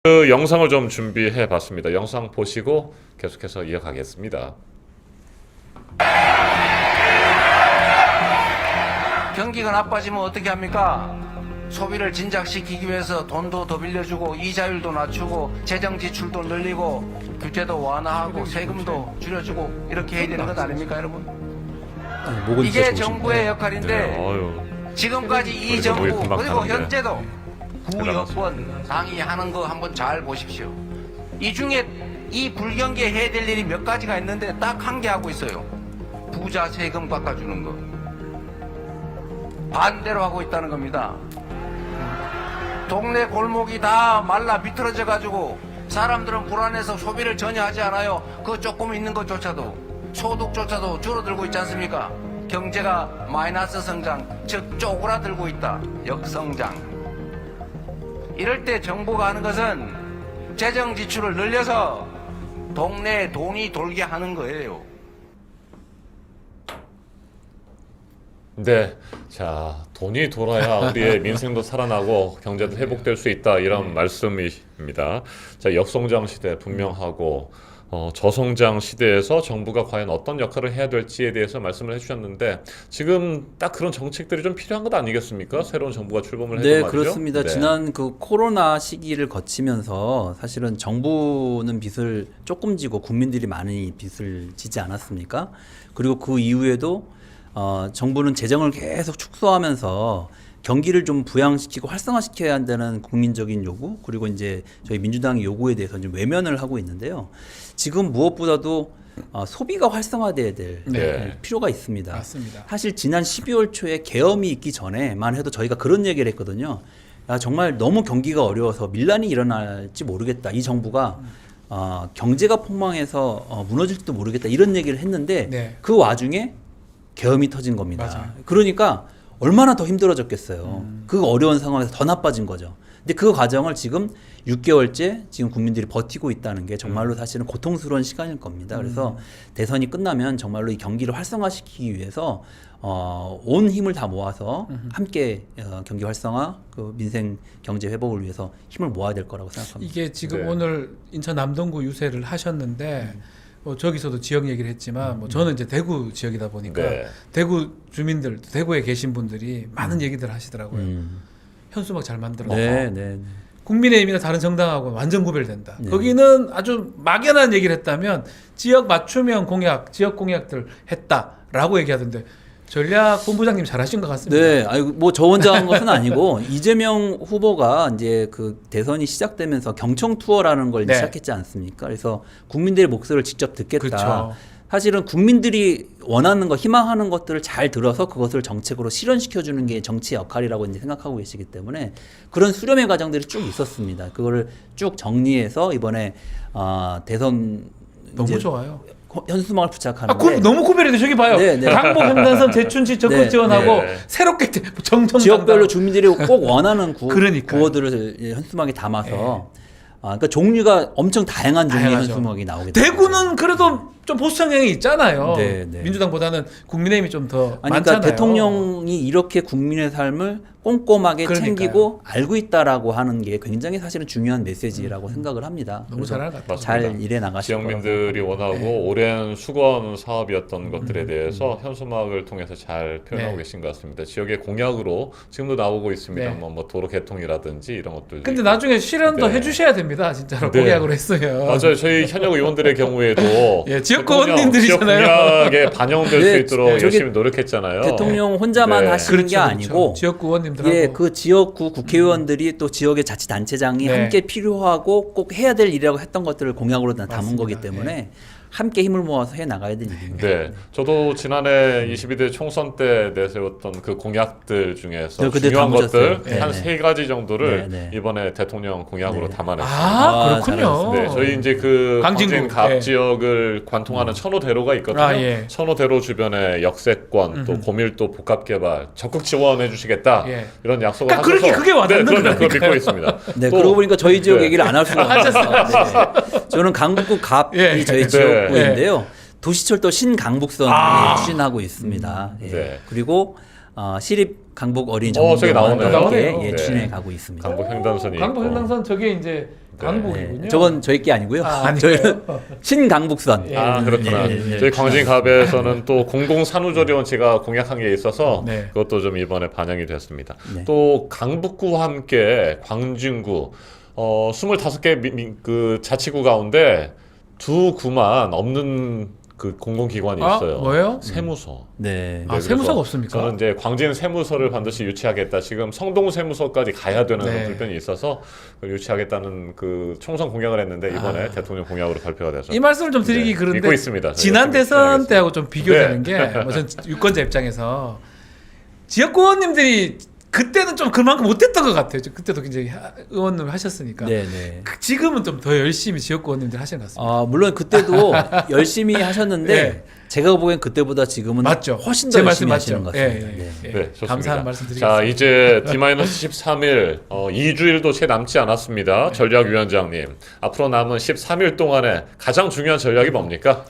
그 영상을 좀 준비해 봤습니다. 영상 보시고 계속해서 이어가겠습니다. 경기가 나빠지면 어떻게 합니까? 소비를 진작시키기 위해서 돈도 더 빌려주고 이자율도 낮추고 재정 지출도 늘리고 규제도 완화하고 세금도 줄여주고 이렇게 해야 되는 것 아닙니까, 여러분? 이게 정부의 역할인데 네, 지금까지 이 우리 정부 금방 그리고 가는데. 현재도 구여권 당이 하는 거 한번 잘 보십시오. 이 중에 이 불경기에 해야 될 일이 몇 가지가 있는데 딱 한 개 하고 있어요. 부자 세금 깎아주는 거. 반대로 하고 있다는 겁니다. 동네 골목이 다 말라 비틀어져 가지고 사람들은 불안해서 소비를 전혀 하지 않아요. 그 조금 있는 것조차도 소득조차도 줄어들고 있지 않습니까? 경제가 마이너스 성장, 즉 쪼그라들고 있다. 역성장. 이럴 때 정부가 하는 것은 재정 지출을 늘려서 동네에 돈이 돌게 하는 거예요. 네, 자 돈이 돌아야 우리의 민생도 살아나고 경제도 회복될 수 있다 이런 말씀이십니다. 자 역성장 시대 분명하고 저성장 시대에서 정부가 과연 어떤 역할을 해야 될지에 대해서 말씀을 해주셨는데 지금 딱 그런 정책들이 좀 필요한 것 아니겠습니까? 새로운 정부가 출범을 해도 네, 말이죠. 그렇습니다. 네. 지난 그 코로나 시기를 거치면서 사실은 정부는 빚을 조금 지고 국민들이 많이 빚을 지지 않았습니까? 그리고 그 이후에도 정부는 재정을 계속 축소하면서 경기를 좀 부양시키고 활성화시켜야 한다는 국민적인 요구, 그리고 이제 저희 민주당의 요구에 대해서 좀 외면을 하고 있는데요. 지금 무엇보다도 소비가 활성화돼야 될 네. 필요가 있습니다. 맞습니다. 사실 지난 12월 초에 계엄이 있기 전에만 해도 저희가 그런 얘기를 했거든요. 야, 정말 너무 경기가 어려워서 밀란이 일어날지 모르겠다. 이 정부가 경제가 폭망해서 무너질지도 모르겠다. 이런 얘기를 했는데 네. 그 와중에 계엄이 터진 겁니다. 맞아요. 그러니까 얼마나 더 힘들어졌겠어요. 그 어려운 상황에서 더 나빠진 거죠. 근데 그 과정을 지금 6개월째 지금 국민들이 버티고 있다는 게 정말로 사실은 고통스러운 시간일 겁니다. 그래서 대선이 끝나면 정말로 이 경기를 활성화시키기 위해서 온 힘을 다 모아서 함께 경기 활성화, 그 민생 경제 회복을 위해서 힘을 모아야 될 거라고 생각합니다. 이게 지금 네. 오늘 인천 남동구 유세를 하셨는데 저기서도 지역 얘기를 했지만 저는 이제 대구 지역이다 보니까 네. 대구 주민들, 대구에 계신 분들이 많은 얘기들 하시더라고요. 현수막 잘 만들어서 네, 네, 네. 국민의힘이나 다른 정당하고 완전 구별된다. 네. 거기는 아주 막연한 얘기를 했다면 지역 맞춤형 공약, 지역 공약들 했다라고 얘기하던데 전략 본부장님 잘하신 것 같습니다. 네, 아이고 뭐 저 혼자 한 것은 아니고 이재명 후보가 이제 그 대선이 시작되면서 경청 투어라는 걸 네. 시작했지 않습니까? 그래서 국민들의 목소리를 직접 듣겠다. 그렇죠. 사실은 국민들이 원하는 거, 희망하는 것들을 잘 들어서 그것을 정책으로 실현시켜 주는 게 정치의 역할이라고 이제 생각하고 계시기 때문에 그런 수렴의 과정들이 쭉 있었습니다. 그거를 쭉 정리해서 이번에 대선 너무 이제 좋아요. 현수막을 부착하는데 그 너무 구별해도 저기 봐요. 네, 네. 강북 횡단선 재춘지 적극 네, 지원하고 네. 새롭게 정청 지역별로 주민들이 꼭 원하는 그러니까요. 구호들을 현수막에 담아서 그러니까 종류가 엄청 다양한 종류의 다양하죠. 현수막이 나오게 대구는 그래도 좀 보수 성향이 있잖아요. 네, 네. 민주당보다는 국민의힘이 좀 더 아니, 많잖아요. 그러니까 대통령이 이렇게 국민의 삶을 꼼꼼하게 그러니까요. 챙기고 알고 있다라고 하는 게 굉장히 사실은 중요한 메시지라고 생각을 합니다. 너무 그래서 잘하는 것 같아요. 잘 일해 나가실 거라고. 지역민들이 원하고 네. 오랜 수건 사업이었던 것들에 대해서 현수막을 통해서 잘 표현하고 네. 계신 것 같습니다. 지역의 공약으로 지금도 나오고 있습니다. 네. 뭐 도로 개통이라든지 이런 것들. 근데 나중에 실현도 네. 해주셔야 됩니다. 진짜로 네. 공약으로 했으면. 맞아요. 저희 현역 의원들의 경우에도 예, 지역 대통령, 의원님들이잖아요. 지역 공약에 반영될 네, 수 있도록 저기 열심히 노력했잖아요. 대통령 혼자만 네. 하시는 게 아니고 지역구 의원님들하고 예, 그 지역구 국회의원들이 또 지역의 자치단체장이 네. 함께 필요하고 꼭 해야 될 일이라고 했던 것들을 공약으로 다 담은 맞습니다. 거기 때문에 함께 힘을 모아서 해 나가야 될 일입니다. 네, 저도 지난해 22대 총선 때 내세웠던 그 공약들 중에서 네, 그때 중요한 담으셨어요. 것들 네, 한 네. 3가지 정도를 네, 네. 이번에 대통령 공약으로 네. 담아냈습니다. 아, 그렇군요. 잘하셨어요. 네, 저희 이제 그 광진구, 광진 갑 예. 지역을 관통하는 천호대로가 있거든요. 아, 예. 천호대로 주변에 역세권 또 고밀도 복합 개발 적극 지원해 주시겠다 예. 이런 약속을 그러니까 그렇게 하셔서 그게 와닿는 네, 그럼요. 그걸 거라니까요. 믿고 있습니다. 네, 또- 그러고 보니까 저희 지역 네. 얘기를 안 할 수가 없어요. 네. 저는 강북구 갑이 예. 저희 네. 지역구인데요. 도시철도 신강북선을 아. 추진하고 있습니다. 예. 네. 그리고 시립 강북 어린이 저기 정부병원 나오네요. 함께 나오네요. 예, 네. 추진해 가고 있습니다. 강북 횡단선이 강북 있고. 횡단선 저게 이제 강북이군요. 네, 저건 저희 게 아니고요. 아니에요? 저희는 신강북선. 예. 아 그렇구나. 예, 예. 저희 광진갑에서는 또 공공산후조리원 제가 공약한 게 있어서 네. 그것도 좀 이번에 반영이 됐습니다. 네. 또 강북구와 함께 광진구 25개 그 자치구 가운데 두 구만 없는 그 공공기관이 아, 있어요. 뭐예요? 세무서. 네. 아, 그래서 세무서가 없습니까? 저는 이제 광진 세무서를 반드시 유치하겠다. 지금 성동 세무서까지 가야 되는 네. 불편이 있어서 그걸 유치하겠다는 그 총선 공약을 했는데 이번에 대통령 공약으로 발표가 돼서 이 말씀을 좀 드리기 네, 그런데 믿고 있습니다. 지난 저희가 대선 열심히 때하고 좀 비교되는 네. 게, 전 유권자 입장에서 지역구원님들이 그때는 좀 그만큼 못했던 것 같아요. 그때도 굉장히 의원을 하셨으니까. 네, 네. 지금은 좀 더 열심히 지역구원님들 하시는 것 같습니다. 물론 그때도 열심히 하셨는데 네. 제가 보기엔 그때보다 지금은 맞죠. 훨씬 제 더 말씀 열심히 맞죠. 하시는 것 같습니다. 예, 네. 예, 예. 네, 좋습니다. 감사한 말씀 드리겠습니다. 자, 이제 D-13일 2주일도 채 남지 않았습니다. 전략위원장님, 앞으로 남은 13일 동안에 가장 중요한 전략이 뭡니까?